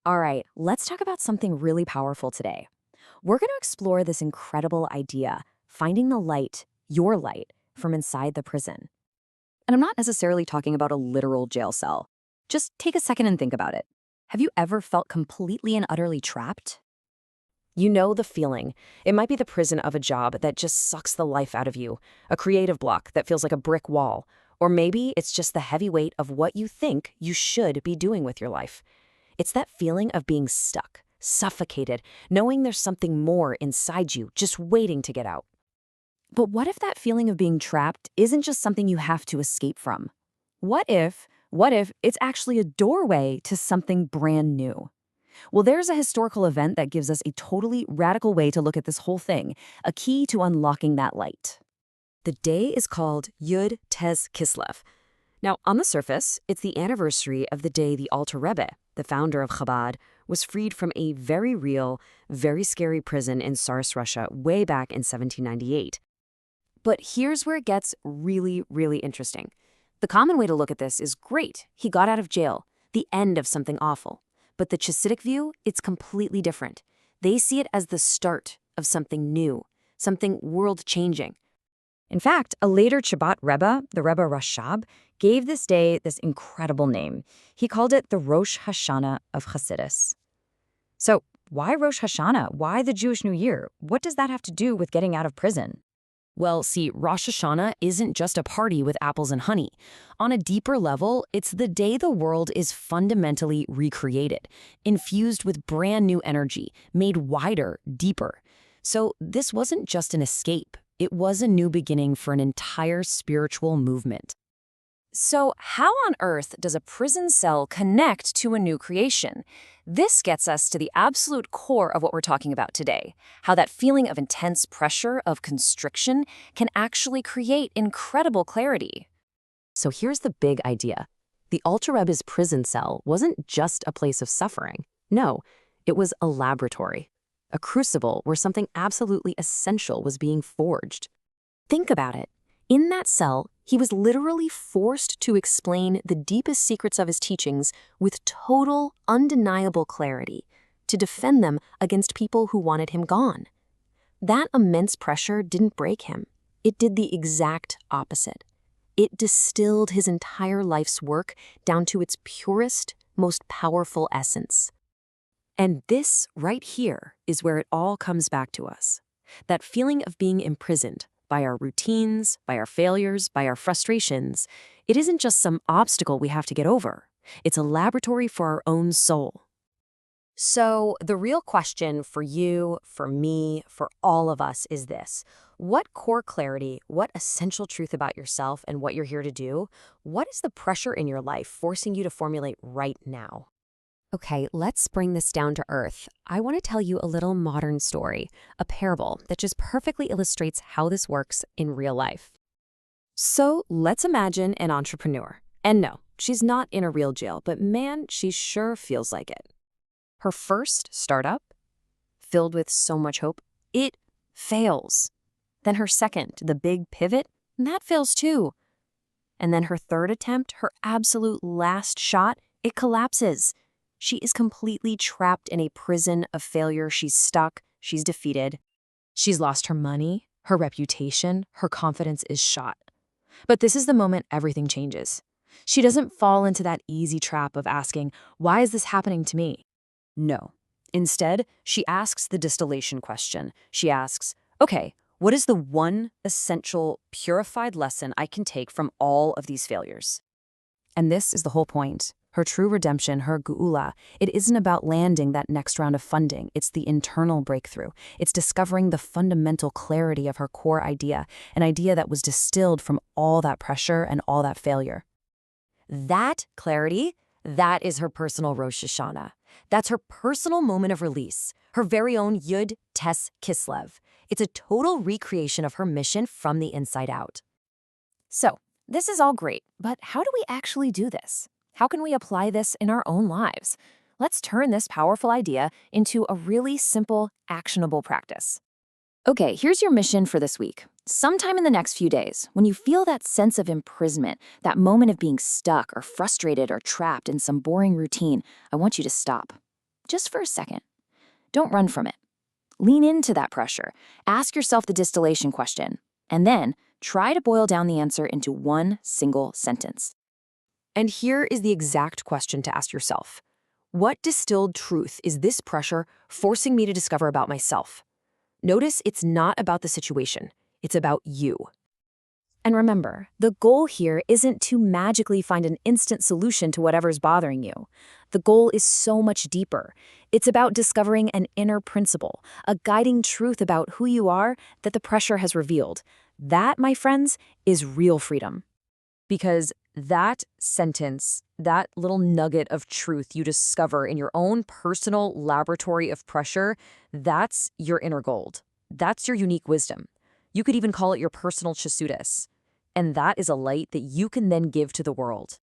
All right, let's talk about something really powerful today. We're going to explore this incredible idea, finding the light, your light, from inside the prison. And I'm not necessarily talking about a literal jail cell. Just take a second and think about it. Have you ever felt completely and utterly trapped? You know the feeling. It might be the prison of a job that just sucks the life out of you, a creative block that feels like a brick wall, or maybe it's just the heavy weight of what you think you should be doing with your life. It's that feeling of being stuck, suffocated, knowing there's something more inside you just waiting to get out. But what if that feeling of being trapped isn't just something you have to escape from? What if it's actually a doorway to something brand new? Well, there's a historical event that gives us a totally radical way to look at this whole thing, a key to unlocking that light. The day is called Yud Tes Kislev. Now, on the surface, it's the anniversary of the day the Alter Rebbe, the founder of Chabad, was freed from a very real, very scary prison in Tsarist Russia way back in 1798. But here's where it gets really, really interesting. The common way to look at this is great, he got out of jail, the end of something awful. But the Chassidic view, it's completely different. They see it as the start of something new, something world-changing. In fact, a later Chabad Rebbe, the Rebbe Rashab, gave this day this incredible name. He called it the Rosh Hashanah of Chassidus. So why Rosh Hashanah? Why the Jewish New Year? What does that have to do with getting out of prison? Well, see, Rosh Hashanah isn't just a party with apples and honey. On a deeper level, it's the day the world is fundamentally recreated, infused with brand new energy, made wider, deeper. So this wasn't just an escape. It was a new beginning for an entire spiritual movement. So how on earth does a prison cell connect to a new creation? This gets us to the absolute core of what we're talking about today, how that feeling of intense pressure, of constriction, can actually create incredible clarity. So here's the big idea. The Alter Rebbe's prison cell wasn't just a place of suffering. No, it was a laboratory, a crucible where something absolutely essential was being forged. Think about it. In that cell, he was literally forced to explain the deepest secrets of his teachings with total, undeniable clarity, to defend them against people who wanted him gone. That immense pressure didn't break him. It did the exact opposite. It distilled his entire life's work down to its purest, most powerful essence. And this right here is where it all comes back to us. That feeling of being imprisoned by our routines, by our failures, by our frustrations. It isn't just some obstacle we have to get over. It's a laboratory for our own soul. So the real question for you, for me, for all of us is this. What core clarity, what essential truth about yourself and what you're here to do, what is the pressure in your life forcing you to formulate right now? Okay, let's bring this down to earth. I want to tell you a little modern story, a parable that just perfectly illustrates how this works in real life. So let's imagine an entrepreneur. And no, she's not in a real jail, but man, she sure feels like it. Her first startup, filled with so much hope, it fails. Then her second, the big pivot, that fails too. And then her third attempt, her absolute last shot, it collapses. She is completely trapped in a prison of failure. She's stuck. She's defeated. She's lost her money, her reputation, her confidence is shot. But this is the moment everything changes. She doesn't fall into that easy trap of asking, why is this happening to me? No. Instead, she asks the distillation question. She asks, okay, what is the one essential, purified lesson I can take from all of these failures? And this is the whole point. Her true redemption, her geula, it isn't about landing that next round of funding. It's the internal breakthrough. It's discovering the fundamental clarity of her core idea, an idea that was distilled from all that pressure and all that failure. That clarity, that is her personal Rosh Hashanah. That's her personal moment of release, her very own Yud Tes Kislev. It's a total recreation of her mission from the inside out. So, this is all great, but how do we actually do this? How can we apply this in our own lives? Let's turn this powerful idea into a really simple, actionable practice. Okay, here's your mission for this week. Sometime in the next few days, when you feel that sense of imprisonment, that moment of being stuck or frustrated or trapped in some boring routine, I want you to stop. just for a second. Don't run from it. Lean into that pressure. Ask yourself the distillation question, and then try to boil down the answer into one single sentence. And here is the exact question to ask yourself. What distilled truth is this pressure forcing me to discover about myself? Notice it's not about the situation. It's about you. And remember, the goal here isn't to magically find an instant solution to whatever's bothering you. The goal is so much deeper. It's about discovering an inner principle, a guiding truth about who you are that the pressure has revealed. That, my friends, is real freedom. Because that sentence, that little nugget of truth you discover in your own personal laboratory of pressure, that's your inner gold. That's your unique wisdom. You could even call it your personal Chassidic. And that is a light that you can then give to the world.